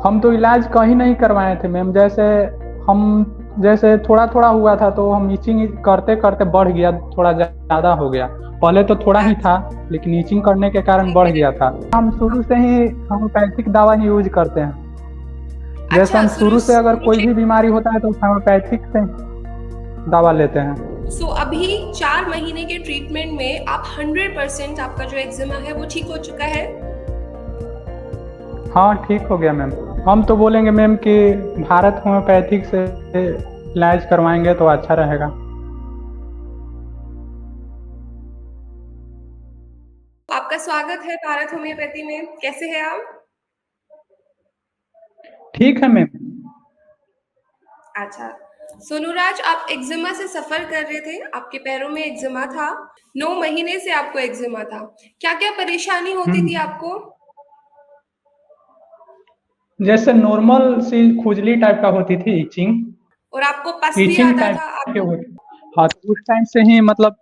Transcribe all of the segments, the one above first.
हम तो इलाज कहीं नहीं करवाए थे मैम। हम जैसे थोड़ा थोड़ा हुआ था तो हम ईचिंग करते करते बढ़ गया, थोड़ा ज़्यादा हो गया। पहले तो थोड़ा ही था, अच्छा। लेकिन ईचिंग करने के कारण ठीक बढ़ है। गया था। हम शुरू से ही होम्योपैथिक दवा ही यूज करते हैं। जैसे अच्छा, हम शुरू शुरू से अगर शुरू कोई से। भी बीमारी होता है तो होम्योपैथिक से दवा लेते हैं। अभी 4 महीने के ट्रीटमेंट में आप 100% आपका जो एक्जिमा है वो ठीक हो चुका है। हाँ, ठीक हो गया मैम। हम तो बोलेंगे मैम कि भारत होम्योपैथिक से इलाज करवाएंगे तो अच्छा रहेगा। आपका स्वागत है भारत होम्योपैथी में। कैसे हैं आप? ठीक है मैम। अच्छा। सोनूराज, आप एक्जिमा से सफर कर रहे थे, आपके पैरों में एक्जिमा था। 9 महीने से आपको एक्जिमा था। क्या क्या परेशानी होती थी हम्म। आपको? जैसे नॉर्मल सी खुजली टाइप का होती थी, इचिंग और आपको पस भी इचिंग आता टाइप था के आपको? होती। हाँ, तो उस टाइम से ही मतलब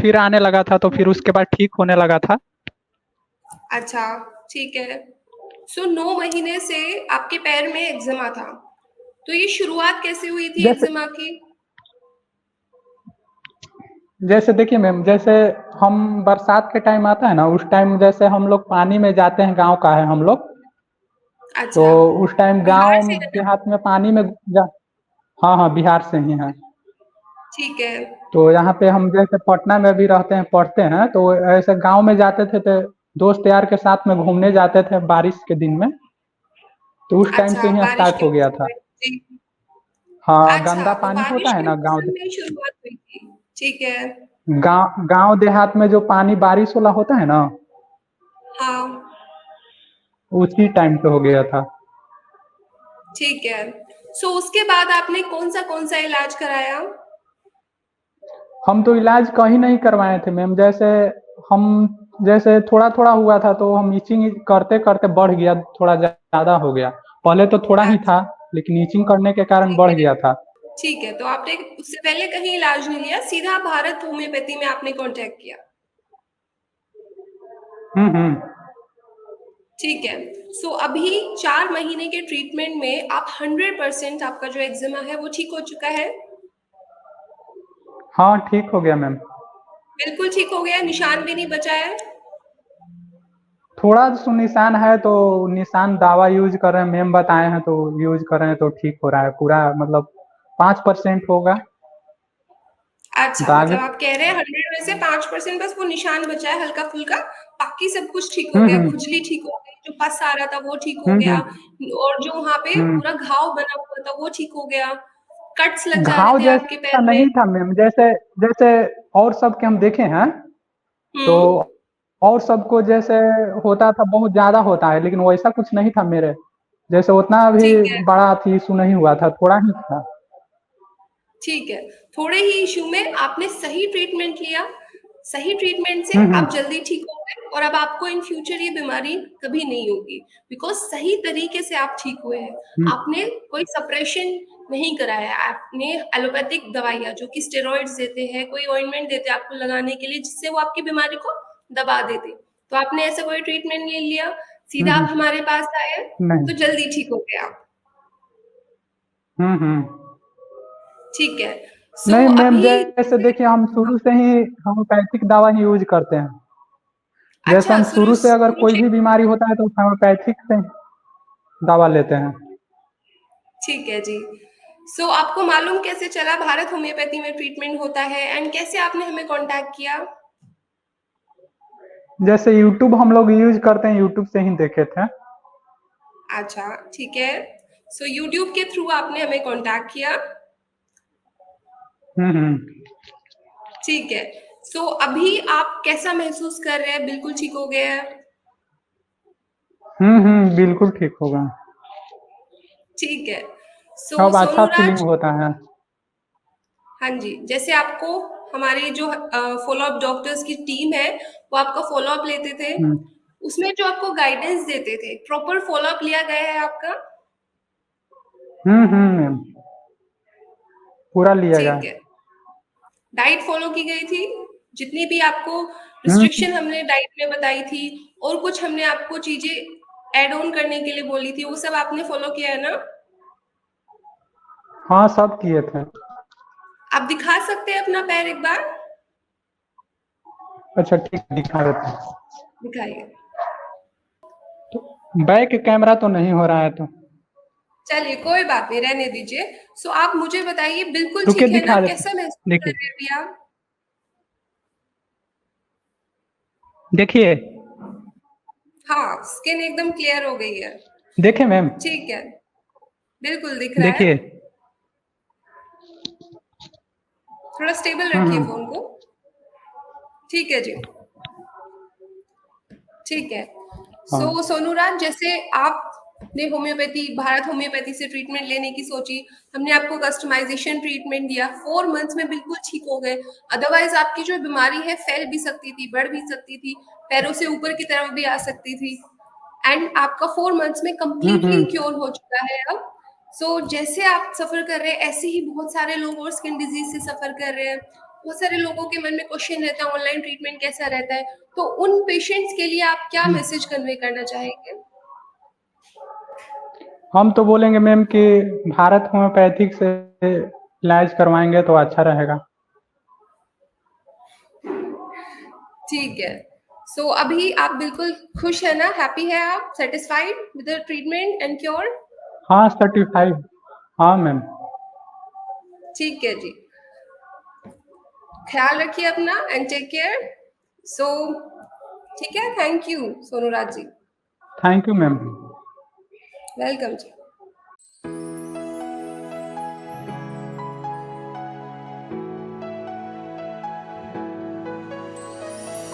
फिर आने लगा था, तो फिर उसके बाद ठीक होने लगा था। अच्छा, ठीक है। 9 महीने से आपके पैर में एक्जिमा था। तो ये शुरुआत कैसे हुई थी जैसे एक्जिमा की? जैसे देखिए मैम, जैसे हम बरसात के टाइम आता है ना, उस टाइम जैसे हम लोग पानी में जाते हैं, गांव का है हम लोग। तो अच्छा। उस टाइम बिहार गांव से है ना? देहात में पानी में जा। हाँ हाँ, बिहार से ही है। ठीक है। तो यहाँ पे हम जैसे पटना में भी रहते हैं, पढ़ते हैं, तो ऐसे गांव में जाते थे तो दोस्त यार के साथ में घूमने जाते थे बारिश के दिन में। तो उस टाइम से अच्छा, ही बारिश स्टार्ट के हो गया मौसम था। में। जी। हाँ, अच्छा, गंदा तो पानी बारिश होता है के ना गांव मौसम में ही शुरुआत हुई थी। ठीक है। गांव देहात में जो पानी बारिश वाला होता है ना, हाँ। उसी टाइम पे हो गया था। ठीक है। उसके बाद आपने कौन सा इलाज कराया? हम तो इलाज कहीं नहीं करवाए थे मैम। हम जैसे थोड़ा थोड़ा हुआ था तो हम ईचिंग करते करते बढ़ गया, थोड़ा ज़्यादा हो गया। पहले तो थोड़ा ही था, अच्छा। लेकिन ईचिंग करने के कारण ठीक बढ़ है। गया था। ठीक है, तो आपने उससे पहले कहीं इलाज नहीं लिया, सीधा भारत होम्योपैथी में आपने कांटेक्ट किया। हम्म। ठीक है। अभी 4 महीने के ट्रीटमेंट में आप 100% आपका जो एक्जिमा है वो ठीक हो चुका है। हाँ, ठीक हो गया मैम। बिल्कुल ठीक हो गया, निशान भी नहीं बचा है। थोड़ा सो निशान है, तो निशान दवा यूज कर रहे हैं मैम, बताए हैं तो यूज कर रहे हैं, तो ठीक हो रहा है पूरा, मतलब 5% होगा अच्छा, दाग। मतलब आप कह रहे हैं 100 में से 5% बस वो निशान बचा है हल्का फुल्का। बाकी सब कुछ ठीक हो गया, हम्म। खुजली ठीक हो गई, जो पस आ रहा था वो ठीक हो हम्म गया। हम्म और जो वहां पे हम्म। पूरा घाव बना हुआ था वो ठीक हो गया। कट्स लग जा रहे घाव थे आपके जैसा पैर में। नहीं था मैम। जैसे जैसे और सब के हम देखे हैं, तो हम्म। और सबको जैसे होता था, बहुत ज्यादा होता है, लेकिन वैसा कुछ नहीं था मेरे जैसे। उतना भी ठीक है। बड़ा थी इशू नहीं हुआ था, थोड़ा ही था। ठीक है। थोड़े ही इशू में आपने सही ट्रीटमेंट लिया। सही ट्रीटमेंट से आप हम्म। जल्दी ठीक हो गए और अब आपको इन फ्यूचर ये बीमारी कभी नहीं होगी, बिकॉज सही तरीके से आप ठीक हुए हैं। हम्म आपने कोई सप्रेशन नहीं कराया। आपने एलोपैथिक दवाइयाँ जो कि स्टेरॉइड्स देते हैं, कोई ऑइंटमेंट देते हैं आपको लगाने के लिए जिससे वो आपकी बीमारी को दबा देते, तो आपने ऐसा कोई ट्रीटमेंट नहीं लिया, सीधा आप हम्म। हमारे पास आए, नहीं। तो जल्दी ठीक हो गए आप। हम्म। ठीक है। नहीं मैम, अभी जैसे देखिए हम शुरू से ही होम्योपैथिक दवा ही यूज करते हैं। जैसे अच्छा, हम शुरू शुरू से अगर शुरू कोई से। भी बीमारी होता है तो होम्योपैथिक से दवा लेते हैं। ठीक है जी। आपको मालूम कैसे चला भारत होम्योपैथी में ट्रीटमेंट होता है, एंड कैसे आपने हमें कांटेक्ट किया? जैसे यूट्यूब हम लोग यूज करते हैं, यूट्यूब से ही देखे थे। अच्छा, ठीक है। यूट्यूब के थ्रू आपने हमें कांटेक्ट किया। हम्म। ठीक है। अभी आप कैसा महसूस कर रहे हैं? बिल्कुल ठीक हो गया है? बिल्कुल ठीक होगा। ठीक है। अब अच्छा फीलिंग सोनूराज। होता है। हाँ जी, जैसे आपको हमारी जो फॉलो अप डॉक्टर्स की टीम है वो आपका फॉलो अप लेते थे, हम्म उसमें जो आपको गाइडेंस देते थे, प्रॉपर फॉलो अप लिया गया है आपका? मैम, पूरा लिया गया। ठीक है। डाइट फॉलो की गई थी? जितनी भी आपको हम्म रिस्ट्रिक्शन हमने डाइट में बताई थी, और कुछ हमने आपको चीजें ऐड ऑन करने के लिए बोली थी, वो सब आपने फॉलो किया है ना? हाँ, सब किए थे। आप दिखा सकते हैं अपना पैर एक बार? अच्छा ठीक है, दिखा देते हैं। दिखाइए। बैक कैमरा तो नहीं हो रहा है तो चलिए कोई बात नहीं, रहने दीजिए। सो आप मुझे बताइए, बिल्कुल रुकिए, ठीक है ना? दिखा देते कैसा हैं। महसूस कर देखिए रहे हैं अभी आप? देखिए हाँ, स्किन एकदम क्लियर हो गई है। देखे मैम, ठीक है, बिल्कुल दिख रहा है। देखिए। थोड़ा स्टेबल रखिए फोन को। ठीक है जी, ठीक है। हाँ। सोनू राज, जैसे आपने होम्योपैथी, भारत होम्योपैथी से ट्रीटमेंट लेने की सोची, हमने आपको कस्टमाइजेशन ट्रीटमेंट दिया, 4 मंथ्स में बिल्कुल ठीक हो गए। अदरवाइज आपकी जो बीमारी है फैल भी सकती थी, बढ़ भी सकती थी, पैरों से ऊपर की तरफ भी आ सकती थी। एंड आपका 4 मंथ्स में कंप्लीटली हम्म। क्योर हो चुका है अब। जैसे आप सफर कर रहे हैं, ऐसे ही बहुत सारे लोग और स्किन डिजीज से सफर कर रहे हैं। बहुत सारे लोगों के मन में क्वेश्चन रहता है ऑनलाइन ट्रीटमेंट कैसा रहता है, तो उन पेशेंट्स के लिए आप क्या मैसेज कन्वे करना चाहेंगे? हम तो बोलेंगे मैम कि भारत होम्योपैथिक से इलाज करवाएंगे तो अच्छा रहेगा। ठीक है। अभी आप बिल्कुल खुश है ना? हैप्पी है आप? Satisfied with the treatment and cure? हाँ, सर्टिफाइड। हाँ मैम। ठीक है जी, ख्याल रखिए अपना एंड टेक केयर। सो ठीक है, thank you Sonu Raj ji. Thank you ma'am. Welcome ji.